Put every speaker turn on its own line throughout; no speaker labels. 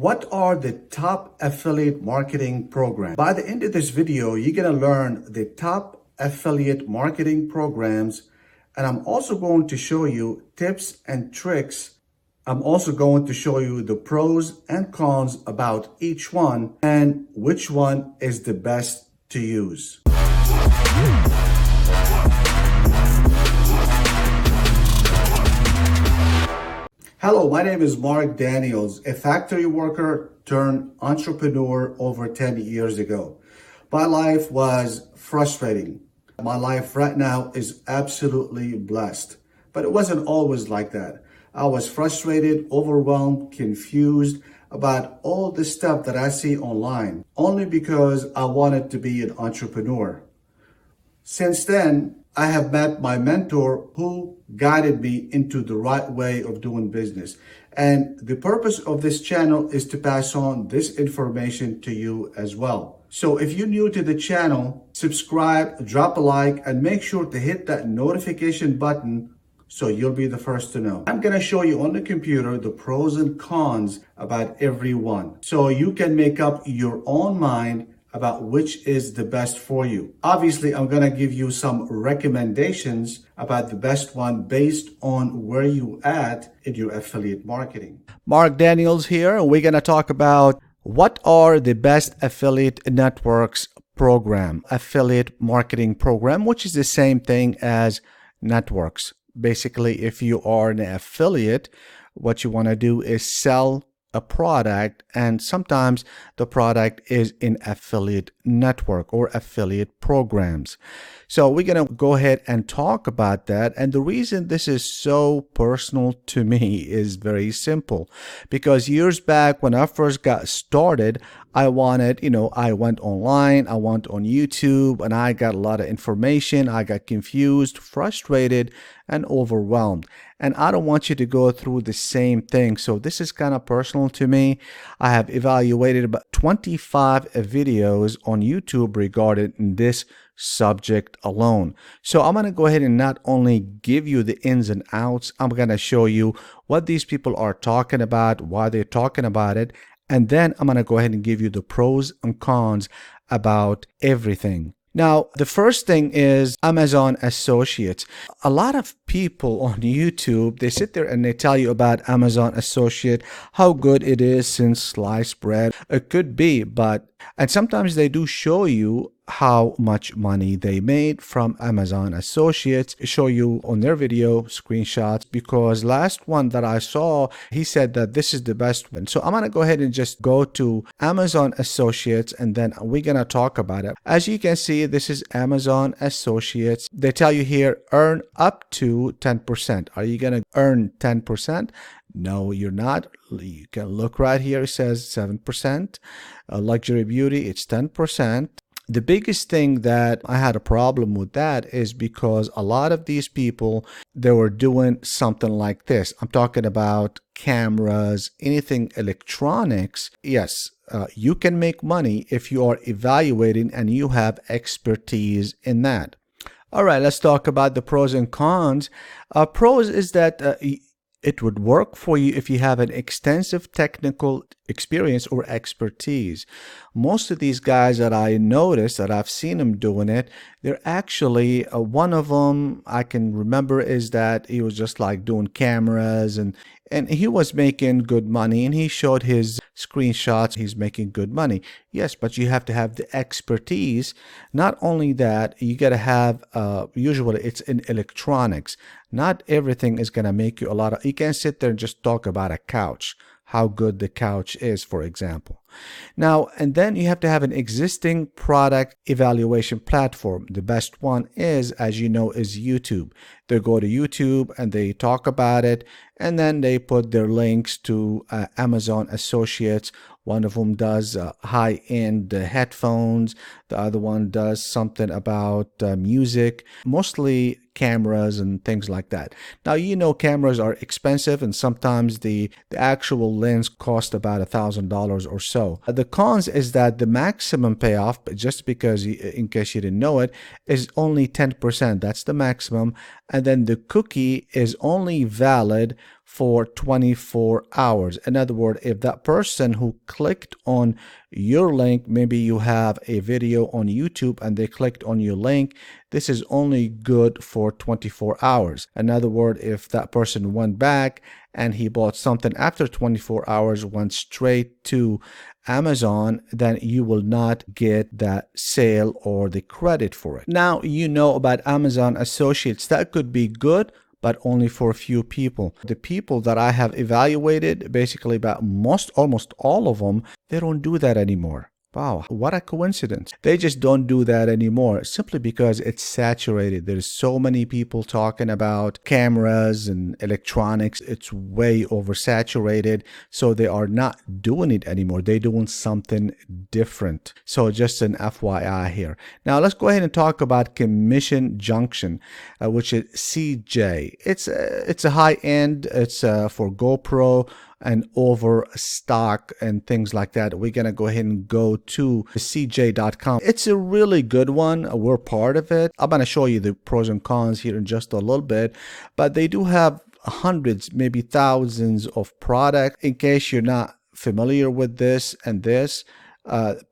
What are the top affiliate marketing programs? By the end of this video, you're going to learn the top affiliate marketing programs, and I'm also going to show you tips and tricks. I'm also going to show you the pros and cons about each one and which one is the best to use. Hello, my name is Mark Daniels, a factory worker turned entrepreneur over 10 years ago. My life was frustrating. My life right now is absolutely blessed, but it wasn't always like that. I was frustrated, overwhelmed, confused about all the stuff that I see online, only because I wanted to be an entrepreneur. Since then, I have met my mentor who guided me into the right way of doing business. And the purpose of this channel is to pass on this information to you as well. So if you're new to the channel, subscribe, drop a like, and make sure to hit that notification button so you'll be the first to know. I'm going to show you on the computer the pros and cons about every one, so you can make up your own mind about which is the best for you. Obviously, I'm going to give you some recommendations about the best one based on where you at in your affiliate marketing. Mark Daniels here, and we're going to talk about what are the best affiliate networks program, affiliate marketing program, which is the same thing as networks. Basically, if you are an affiliate, what you want to do is sell a product, and sometimes the product is in affiliate network or affiliate programs. So we're going to go ahead and talk about that. And the reason this is so personal to me is very simple, because years back when I first got started, I wanted, I went online, I went on YouTube, and I got a lot of information. I got confused, frustrated, and overwhelmed. And I don't want you to go through the same thing. So this is kind of personal to me. I have evaluated about 25 videos on YouTube regarding this subject alone. So I'm going to go ahead and not only give you the ins and outs, I'm going to show you what these people are talking about, why they're talking about it, and then I'm going to go ahead and give you the pros and cons about everything. Now, the first thing is Amazon Associates. A lot of people on YouTube, they sit there and they tell you about Amazon Associate, how good it is since sliced bread. It could be, and sometimes they do show you how much money they made from Amazon Associates, show you on their video screenshots, because last one that I saw, he said that this is the best one. So I'm going to go ahead and just go to Amazon Associates, and then we're going to talk about it. As you can see, this is Amazon Associates. They tell you here, earn up to 10%. Are you going to earn 10%? No, you're not. You can look right here. It says 7%. Luxury beauty, it's 10%. The biggest thing that I had a problem with that is because a lot of these people, they were doing something like this. I'm talking about cameras, anything electronics. Yes, you can make money if you are evaluating and you have expertise in that. All right, let's talk about the pros and cons. Pros is that it would work for you if you have an extensive technical experience or expertise. Most of these guys that I noticed, that I've seen them doing it, they're actually, one of them I can remember is that he was just like doing cameras, and he was making good money, and he showed his screenshots. He's making good money. Yes, but you have to have the expertise. Not only that, you got to have, usually it's in electronics. Not everything is going to make you a lot of, you can't sit there and just talk about a couch, how good the couch is, for example. Now, and then you have to have an existing product evaluation platform. The best one is, as you know, is YouTube. They go to YouTube and they talk about it, and then they put their links to Amazon Associates. One of them does high-end headphones. The other one does something about music, mostly cameras and things like that. Now, cameras are expensive, and sometimes the actual lens cost about $1,000 or so. The cons is that the maximum payoff, just because, in case you didn't know it, is only 10%. That's the maximum. And then the cookie is only valid
for 24 hours. In other words, if that person who clicked on your link, maybe you have a video on YouTube and they clicked on your link, this is only good for 24 hours. In other words, if that person went back and he bought something after 24 hours, went straight to Amazon, then you will not get that sale or the credit for it. Now, you know about Amazon Associates. That could be good, but only for a few people. The people that I have evaluated, basically about almost all of them, they don't do that anymore. Wow, what a coincidence. They just don't do that anymore simply because it's saturated. There's so many people talking about cameras and electronics. It's way oversaturated. So they are not doing it anymore. They're doing something different. So just an FYI here. Now let's go ahead and talk about Commission Junction, which is CJ. It's a high end. It's for GoPro and overstock and things like that. We're going to go ahead and go to CJ.com. It's a really good one. We're part of it. I'm going to show you the pros and cons here in just a little bit, but they do have hundreds, maybe thousands of products. In case you're not familiar with this and this,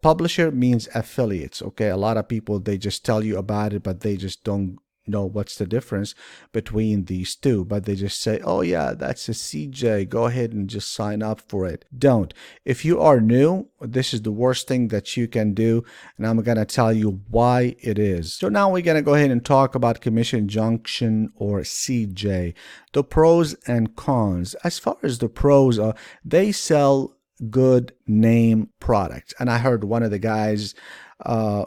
publisher means affiliates. Okay. A lot of people, they just tell you about it, but they just don't know what's the difference between these two, but they just say, oh yeah, that's a CJ, go ahead and just sign up for it. Don't. If you are new, this is the worst thing that you can do, and I'm going to tell you why it is. So now we're going to go ahead and talk about Commission Junction or CJ, the pros and cons. As far as the pros are, they sell good name products, and I heard one of the guys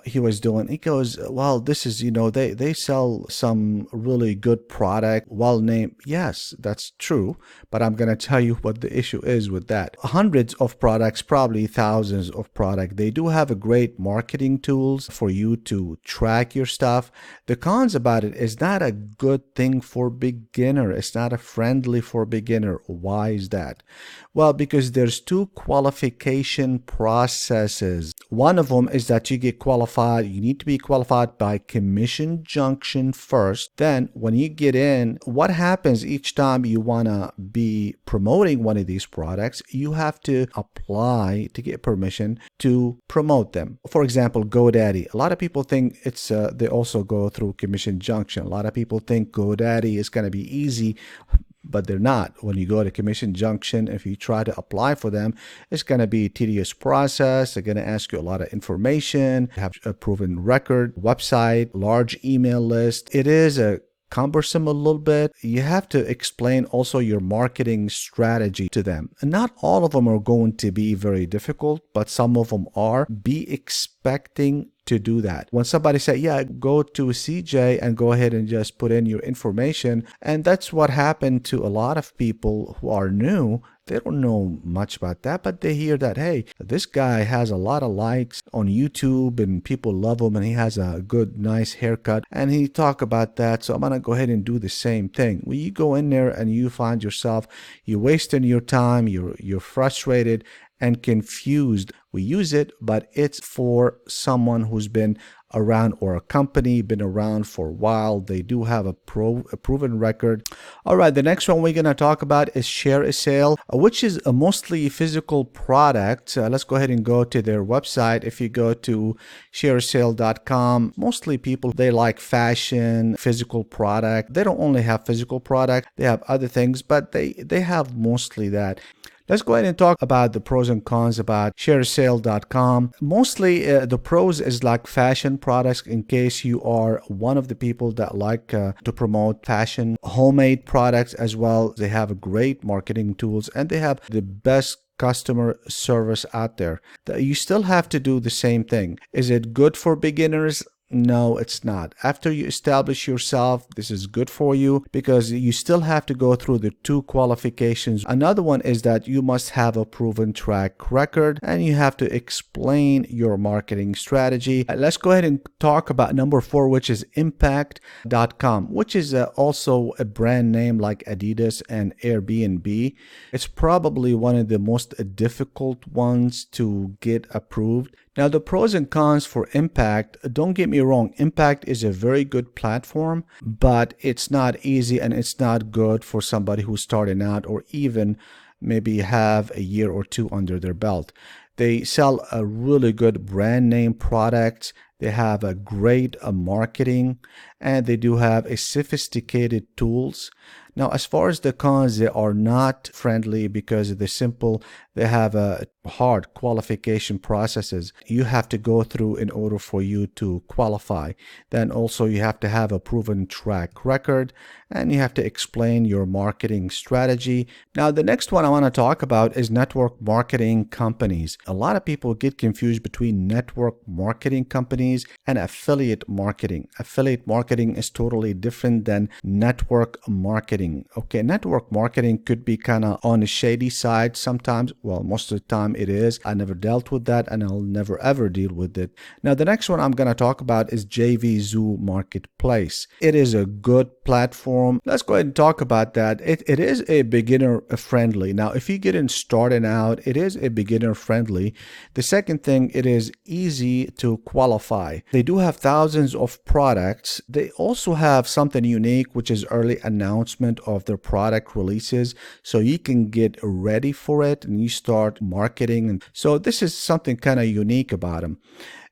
he goes, well, this is, they sell some really good product, well named. Yes, that's true, but I'm going to tell you what the issue is with that. Hundreds of products, probably thousands of products. They do have a great marketing tools for you to track your stuff. The cons about it is not a good thing for beginner. It's not a friendly for beginner. Why is that? Well, because there's two qualification processes. One of them is that you get qualified. You need to be qualified by Commission Junction first. Then when you get in, what happens each time you want to be promoting one of these products, you have to apply to get permission to promote them. For example, GoDaddy. A lot of people think it's they also go through Commission Junction. A lot of people think GoDaddy is going to be easy, but they're not. When you go to Commission Junction, if you try to apply for them, it's going to be a tedious process. They're going to ask you a lot of information, have a proven record, website, large email list. It is a cumbersome a little bit. You have to explain also your marketing strategy to them. And not all of them are going to be very difficult, but some of them are. Be expecting to do that. When somebody say, yeah, go to CJ and go ahead and just put in your information. And that's what happened to a lot of people who are new. They don't know much about that, but they hear that, hey, this guy has a lot of likes on YouTube and people love him and he has a good, nice haircut. And he talk about that. So I'm going to go ahead and do the same thing. When you go in there and you find yourself, you're wasting your time, you're frustrated and confused. We use it, but it's for someone who's been around, or a company been around for a while. They do have a proven record. All right, the next one we're going to talk about is ShareASale, which is a mostly physical product. Let's go ahead and go to their website. If you go to ShareASale.com, mostly people, they like fashion, physical product. They don't only have physical product, they have other things, but they have mostly that. Let's go ahead and talk about the pros and cons about ShareASale.com. Mostly the pros is like fashion products, in case you are one of the people that like to promote fashion, homemade products as well. They have great marketing tools and they have the best customer service out there. You still have to do the same thing. Is it good for beginners? No, it's not. After you establish yourself, this is good for you because you still have to go through the two qualifications. Another one is that you must have a proven track record and you have to explain your marketing strategy. Let's go ahead and talk about number 4, which is Impact.com, which is also a brand name like Adidas and Airbnb. It's probably one of the most difficult ones to get approved. Now, the pros and cons for Impact, don't get me wrong, Impact is a very good platform, but it's not easy and it's not good for somebody who's starting out or even maybe have a year or two under their belt. They sell a really good brand name products. They have a great marketing, and they do have a sophisticated tools. Now, as far as the cons, they are not friendly because they're simple. They have a hard qualification processes you have to go through in order for you to qualify. Then also you have to have a proven track record, and you have to explain your marketing strategy. Now, the next one I want to talk about is network marketing companies. A lot of people get confused between network marketing companies and affiliate marketing. Affiliate marketing is totally different than network marketing. Okay, network marketing could be kind of on the shady side sometimes. Well, most of the time it is. I never dealt with that, and I'll never ever deal with it. Now, the next one I'm going to talk about is JVZoo Marketplace. It is a good platform. Let's go ahead and talk about that. It is a beginner friendly. Now, if you get in starting out, it is a beginner friendly. The second thing, it is easy to qualify. They do have thousands of products. They also have something unique, which is early announcement of their product releases, so you can get ready for it and you start marketing. And so this is something kind of unique about them.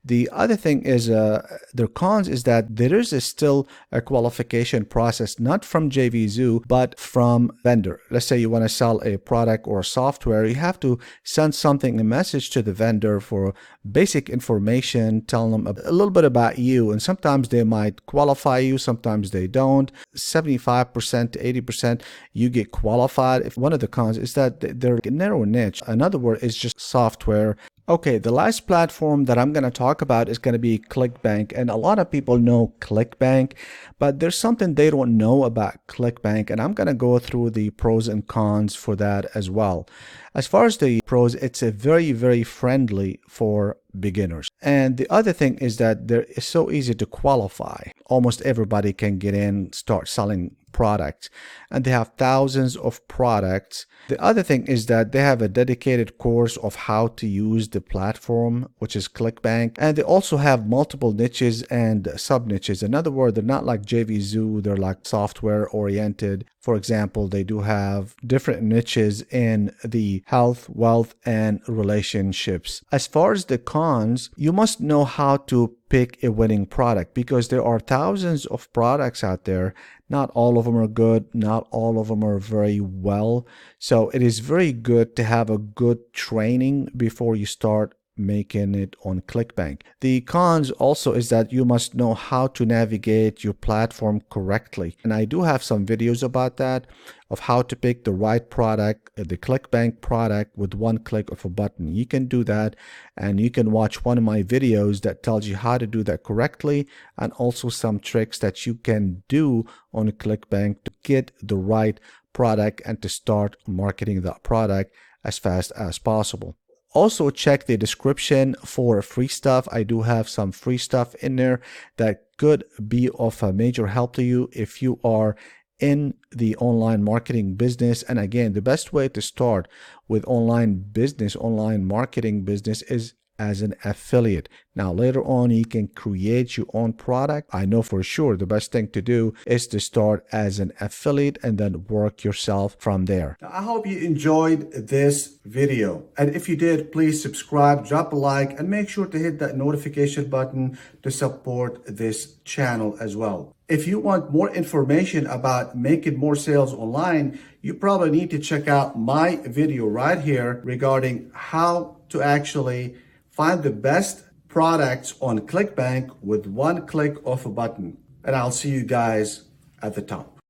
The other thing is their cons is that there is still a qualification process, not from JVZoo, but from vendor. Let's say you want to sell a product or software, you have to send a message to the vendor for basic information, tell them a little bit about you, and sometimes they might qualify you, sometimes they don't. 75% to 80% you get qualified. If one of the cons is that they're a narrow niche. Another word is just software. Okay, the last platform that I'm going to talk about is going to be ClickBank. And a lot of people know ClickBank, but there's something they don't know about ClickBank. And I'm going to go through the pros and cons for that as well. As far as the pros, it's a very, very friendly for beginners. And the other thing is that it's so easy to qualify. Almost everybody can get in, start selling products, and they have thousands of products. The other thing is that they have a dedicated course of how to use the platform, which is ClickBank, and they also have multiple niches and sub niches. In other words, they're not like JVZoo, they're like software oriented. For example, they do have different niches in the health, wealth, and relationships. As far as the cons, you must know how to pick a winning product because there are thousands of products out there. Not all of them are good. Not all of them are very well. So it is very good to have a good training before you start making it on ClickBank. The cons also is that you must know how to navigate your platform correctly. And I do have some videos about that, of how to pick the right product, the ClickBank product with one click of a button. You can do that, and you can watch one of my videos that tells you how to do that correctly, and also some tricks that you can do on ClickBank to get the right product and to start marketing that product as fast as possible. Also, check the description for free stuff. I do have some free stuff in there that could be of a major help to you if you are in the online marketing business. And again, the best way to start with online marketing business is as an affiliate. Now, later on, you can create your own product. I know for sure the best thing to do is to start as an affiliate and then work yourself from there.
Now, I hope you enjoyed this video. And if you did, please subscribe, drop a like, and make sure to hit that notification button to support this channel as well. If you want more information about making more sales online, you probably need to check out my video right here regarding how to actually find the best products on ClickBank with one click of a button. And I'll see you guys at the top.